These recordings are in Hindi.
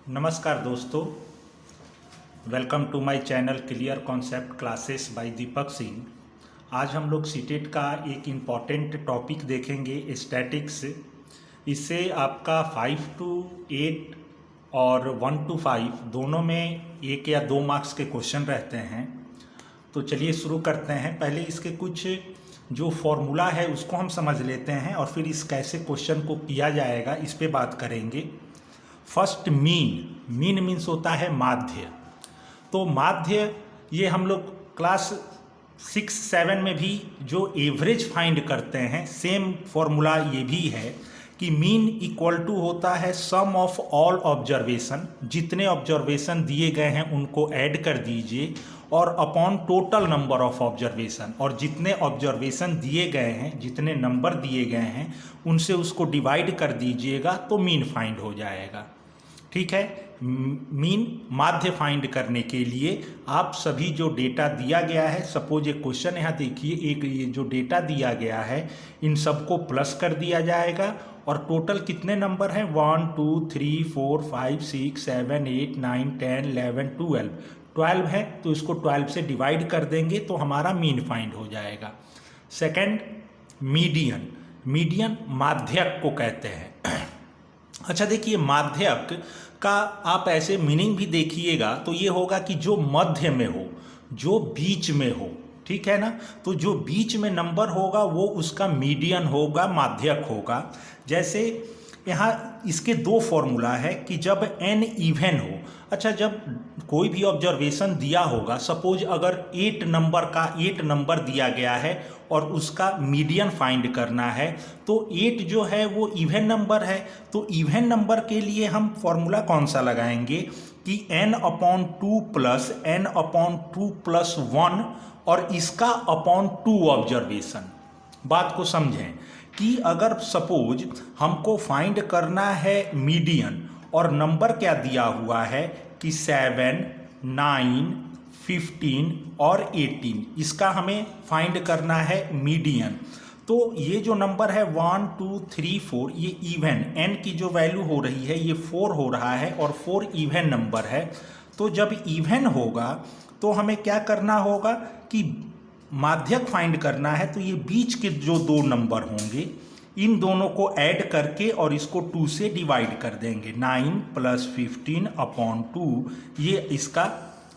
नमस्कार दोस्तों, welcome to my channel clear concept classes by Deepak Singh. आज हम लोग सीटेट का एक इम्पॉर्टेंट टॉपिक देखेंगे, स्टैटिक्स। इससे आपका 5 to 8 और 1 to 5 दोनों में 1 या 2 मार्क्स के क्वेश्चन रहते हैं। तो चलिए शुरू करते हैं। पहले इसके कुछ जो फॉर्मूला है उसको हम समझ लेते हैं और फिर इस कैसे क्वेश्चन को किया जाएगा इस पे बात करेंगे। फर्स्ट, मीन मीन्स होता है माध्य। तो माध्य ये हम लोग क्लास 6-7 में भी जो एवरेज फाइंड करते हैं, सेम फॉर्मूला ये भी है कि मीन इक्वल टू होता है सम ऑफ ऑल ऑब्जर्वेशन। जितने ऑब्जर्वेशन दिए गए हैं उनको ऐड कर दीजिए और upon total number of observation, और जितने ऑब्जर्वेशन दिए गए हैं, जितने नंबर दिए गए हैं उनसे उसको डिवाइड कर दीजिएगा तो मीन फाइंड हो जाएगा। ठीक है। मीन माध्य फाइंड करने के लिए आप सभी जो डेटा दिया गया है, सपोज एक क्वेश्चन यहाँ देखिए, एक ये जो डेटा दिया गया है इन सबको प्लस कर दिया जाएगा और टोटल कितने नंबर हैं 1 2 3 4 5 6 7 8 9 10 11 12 है, तो इसको 12 से डिवाइड कर देंगे तो हमारा मीन फाइंड हो जाएगा। सेकंड, मीडियन माध्यक को कहते हैं। अच्छा देखिए, माध्यक का आप ऐसे मीनिंग भी देखिएगा तो ये होगा कि जो मध्य में हो, जो बीच में हो, ठीक है ना। तो जो बीच में नंबर होगा वो उसका मीडियन होगा, माध्यक होगा। जैसे यहाँ इसके 2 फॉर्मूला है कि जब n इवन हो। अच्छा, जब कोई भी ऑब्जर्वेशन दिया होगा, सपोज अगर 8 नंबर दिया गया है और उसका मीडियन फाइंड करना है, तो 8 जो है वो इवन नंबर है। तो इवन नंबर के लिए हम फॉर्मूला कौन सा लगाएंगे कि n/2 प्लस n/2 प्लस 1 और इसका अपॉन 2 ऑब्जर्वेशन। बात को समझें कि अगर सपोज हमको फाइंड करना है मीडियन और नंबर क्या दिया हुआ है कि 7, 9, 15 और 18, इसका हमें फाइंड करना है मीडियन। तो ये जो नंबर है 1 2 3 4 ये इवन, n की जो वैल्यू हो रही है ये 4 हो रहा है और 4 इवन नंबर है। तो जब इवन होगा तो हमें क्या करना होगा कि माध्यक फाइंड करना है, तो ये बीच के जो 2 नंबर होंगे इन दोनों को ऐड करके और इसको 2 से डिवाइड कर देंगे। 9 + 15 अपॉन 2 ये इसका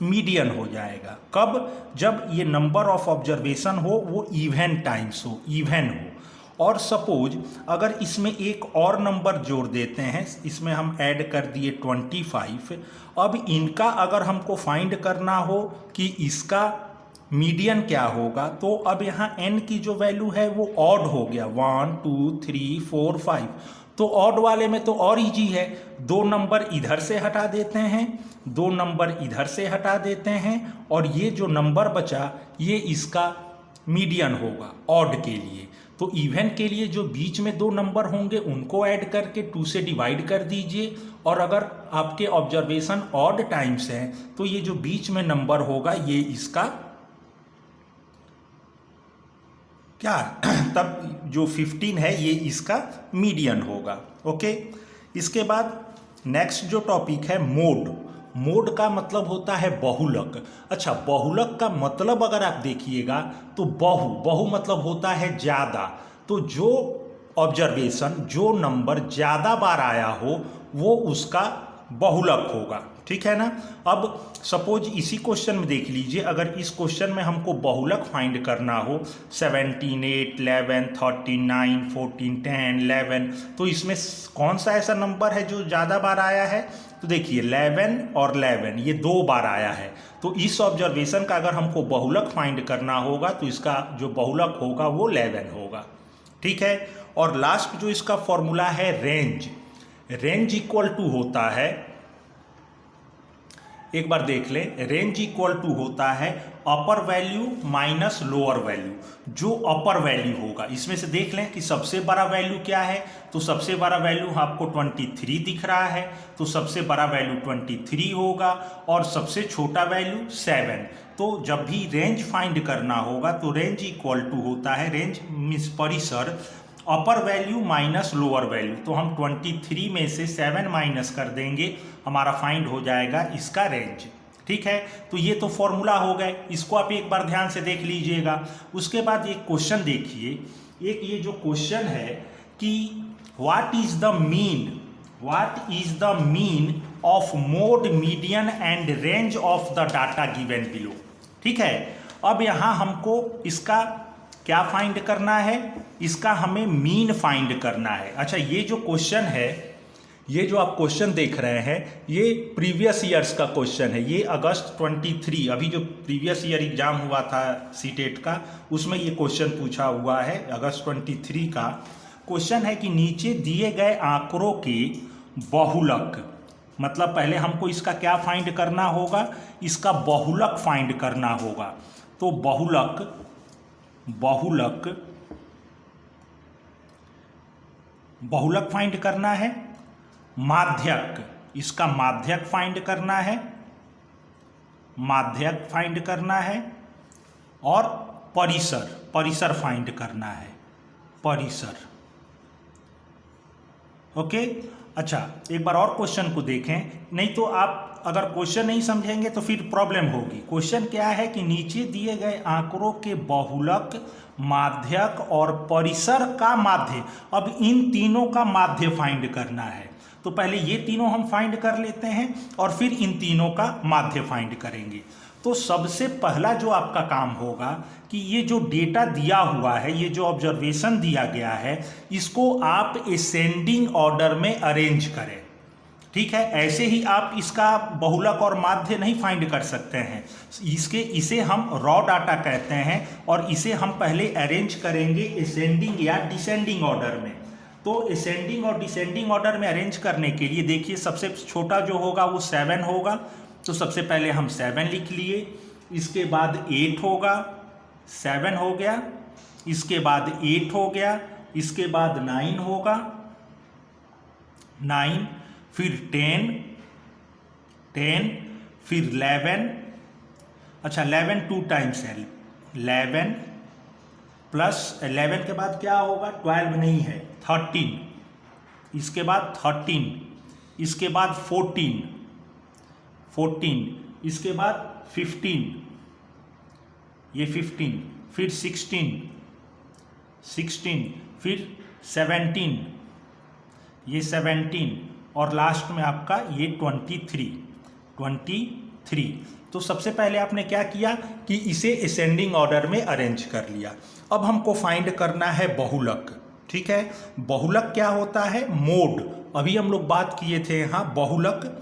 मीडियन हो जाएगा। कब? जब ये नंबर ऑफ ऑब्जर्वेशन हो वो इवन टाइम्स हो, इवन हो। और सपोज अगर इसमें एक और नंबर जोड़ देते हैं, इसमें हम ऐड कर दिए 25। अब इनका अगर हमको फाइंड करना हो कि इसका मीडियन क्या होगा, तो अब यहाँ n की जो वैल्यू है वो ऑड हो गया, 1 2 3 4 5। तो ऑड वाले में तो और इजी है, 2 नंबर इधर से हटा देते हैं, 2 नंबर इधर से हटा देते हैं और ये जो नंबर बचा ये इसका मीडियन होगा ऑड के लिए। तो इवन के लिए जो बीच में 2 नंबर होंगे उनको ऐड करके 2 से डिवाइड कर दीजिए, और अगर आपके ऑब्जर्वेशन ऑड टाइम्स हैं तो ये जो बीच में नंबर होगा ये इसका क्या तब जो 15 है ये इसका मीडियन होगा। ओके। इसके बाद नेक्स्ट जो टॉपिक है मोड का मतलब होता है बहुलक। अच्छा, बहुलक का मतलब अगर आप देखिएगा तो बहु मतलब होता है ज़्यादा। तो जो ऑब्जर्वेशन, जो नंबर ज़्यादा बार आया हो वो उसका बहुलक होगा, ठीक है ना। अब सपोज इसी क्वेश्चन में देख लीजिए, अगर इस क्वेश्चन में हमको बहुलक फाइंड करना हो 17, 8, 11, 13, 9, 14, 10, 11, तो इसमें कौन सा ऐसा नंबर है जो ज़्यादा बार आया है? तो देखिए 11 और 11 ये 2 बार आया है। तो इस ऑब्जर्वेशन का अगर हमको बहुलक फाइंड करना होगा तो इसका जो बहुलक होगा वो 11 होगा, ठीक है। और लास्ट जो इसका फॉर्मूला है रेंज इक्वल टू होता है, एक बार देख लें, रेंज इक्वल टू होता है अपर वैल्यू माइनस लोअर वैल्यू। जो अपर वैल्यू होगा, इसमें से देख लें कि सबसे बड़ा वैल्यू क्या है, तो सबसे बड़ा वैल्यू आपको 23 दिख रहा है, तो सबसे बड़ा वैल्यू 23 होगा और सबसे छोटा वैल्यू 7। तो जब भी रेंज फाइंड करना होगा तो रेंज इक्वल टू होता है, रेंज मीन्स परिसर, अपर वैल्यू माइनस लोअर वैल्यू, तो हम 23 में से 7 माइनस कर देंगे, हमारा फाइंड हो जाएगा इसका रेंज। ठीक है, तो ये तो फॉर्मूला हो गए, इसको आप एक बार ध्यान से देख लीजिएगा। उसके बाद एक क्वेश्चन देखिए, एक ये जो क्वेश्चन है कि what is the mean of mode, median and range of the data given below. ठीक है, अब यहाँ हमको इसका क्या फाइंड करना है, इसका हमें मीन फाइंड करना है। अच्छा, ये जो क्वेश्चन है, ये जो आप क्वेश्चन देख रहे हैं, ये प्रीवियस ईयर्स का क्वेश्चन है। ये अगस्त 23, अभी जो प्रीवियस ईयर एग्जाम हुआ था सीटेट का, उसमें ये क्वेश्चन पूछा हुआ है। अगस्त 23 का क्वेश्चन है कि नीचे दिए गए आंकड़ों के बहुलक, मतलब पहले हमको इसका क्या फाइंड करना होगा, इसका बहुलक फाइंड करना होगा। तो बहुलक फाइंड करना है, माध्यक, इसका माध्यक फाइंड करना है, माध्यक फाइंड करना है, और परिसर फाइंड करना है, परिसर। ओके, अच्छा एक बार और क्वेश्चन को देखें, नहीं तो आप अगर क्वेश्चन नहीं समझेंगे तो फिर प्रॉब्लम होगी। क्वेश्चन क्या है कि नीचे दिए गए आंकड़ों के बहुलक, माध्यक और परिसर का माध्य, अब इन तीनों का माध्य फाइंड करना है। तो पहले ये तीनों हम फाइंड कर लेते हैं और फिर इन तीनों का माध्य फाइंड करेंगे। तो सबसे पहला जो आपका काम होगा कि ये जो डेटा दिया हुआ है, ये जो ऑब्जर्वेशन दिया गया है, इसको आप असेंडिंग ऑर्डर में अरेंज करें। ठीक है, ऐसे ही आप इसका बहुलक और माध्य नहीं फाइंड कर सकते हैं, इसे हम रॉ डाटा कहते हैं और इसे हम पहले अरेंज करेंगे असेंडिंग या डिसेंडिंग ऑर्डर में। तो असेंडिंग और डिसेंडिंग ऑर्डर में अरेंज करने के लिए देखिए, सबसे छोटा जो होगा वो 7 होगा, तो सबसे पहले हम 7 लिख लिए, इसके बाद 8 होगा, 7 हो गया, इसके बाद 8 हो गया, इसके बाद 9 होगा, 9, फिर 10, फिर 11, अच्छा 11 2 टाइम्स है, 11 प्लस 11 के बाद क्या होगा, 12 नहीं है, 13, इसके बाद 13, इसके बाद 14, इसके बाद 15, ये 15, फिर 16, फिर 17, ये 17 और लास्ट में आपका ये 23। तो सबसे पहले आपने क्या किया कि इसे असेंडिंग ऑर्डर में अरेंज कर लिया। अब हमको फाइंड करना है बहुलक। ठीक है, बहुलक क्या होता है, मोड, अभी हम लोग बात किए थे यहाँ बहुलक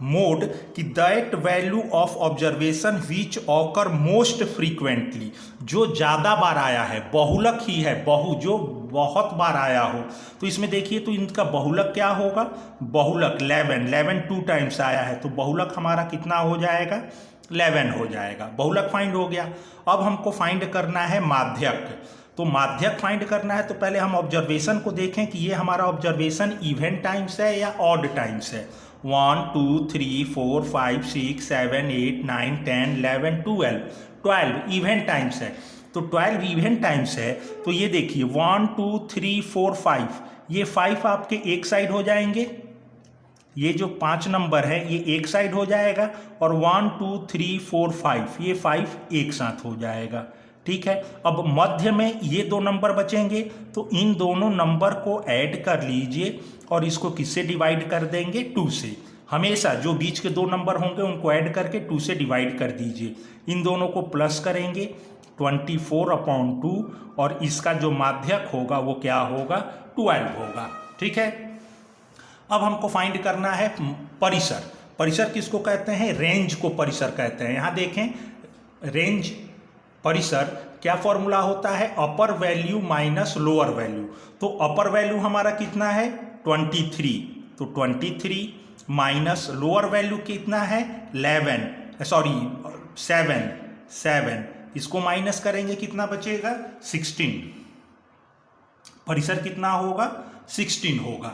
मोड कि that value of observation which occur most frequently, जो ज़्यादा बार आया है, बहुलक ही है, जो बहुत बार आया हो। तो इसमें देखिए, तो इनका बहुलक क्या होगा, बहुलक 11 2 टाइम्स आया है, तो बहुलक हमारा कितना हो जाएगा, 11 हो जाएगा। बहुलक फाइंड हो गया। अब हमको फाइंड करना है माध्यक। तो माध्यक फाइंड करना है तो पहले हम ऑब्जर्वेशन को देखें कि ये हमारा ऑब्जर्वेशन इवन टाइम्स है या ऑड टाइम्स है। 1 2 3 4 5 6 7 8 9 10 11 12 इवन टाइम्स है। तो 12 इवन टाइम्स है, तो ये देखिए 1 2 3 4 5, ये 5 आपके एक साइड हो जाएंगे, ये जो 5 नंबर है ये एक साइड हो जाएगा, और 1 2 3 4 5 ये 5 एक साथ हो जाएगा। ठीक है, अब मध्य में ये 2 नंबर बचेंगे, तो इन दोनों नंबर को ऐड कर लीजिए और इसको किससे डिवाइड कर देंगे, 2 से। हमेशा जो बीच के 2 नंबर होंगे उनको ऐड करके 2 से डिवाइड कर दीजिए। इन दोनों को प्लस करेंगे 24/2, और इसका जो माध्यक होगा वो क्या होगा, 12 होगा। ठीक है, अब हमको फाइंड करना है परिसर। परिसर किसको कहते हैं, रेंज को परिसर कहते हैं। यहाँ देखें, रेंज परिसर क्या फॉर्मूला होता है, अपर वैल्यू माइनस लोअर वैल्यू। तो अपर वैल्यू हमारा कितना है, 23, तो 23 माइनस लोअर वैल्यू कितना है, 7, इसको माइनस करेंगे कितना बचेगा, 16। परिसर कितना होगा, 16 होगा।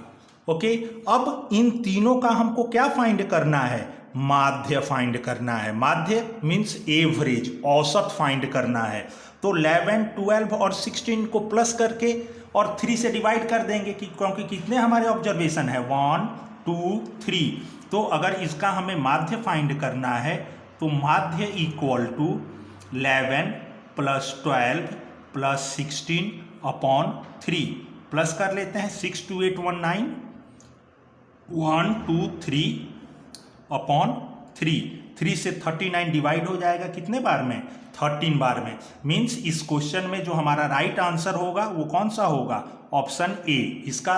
ओके, अब इन तीनों का हमको क्या फाइंड करना है, माध्य फाइंड करना है। माध्य मीन्स एवरेज, औसत फाइंड करना है। तो 11, 12 और 16 को प्लस करके और 3 से डिवाइड कर देंगे कि क्योंकि कितने हमारे ऑब्जर्वेशन है 1 2 3। तो अगर इसका हमें माध्य फाइंड करना है तो माध्य equal to 11 plus 12 plus 16 upon 3 plus कर लेते हैं 6 2 8 19 1 2 3 अपॉन 3 से 39 डिवाइड हो जाएगा कितने बार में 13 बार में। मीन्स इस क्वेश्चन में जो हमारा राइट आंसर होगा वो कौन सा होगा ऑप्शन ए। इसका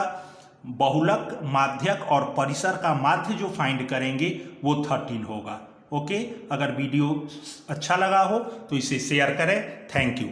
बहुलक माध्यक और परिसर का माध्य जो फाइंड करेंगे वो 13 होगा। ओके, अगर वीडियो अच्छा लगा हो तो इसे शेयर करें। Thank you.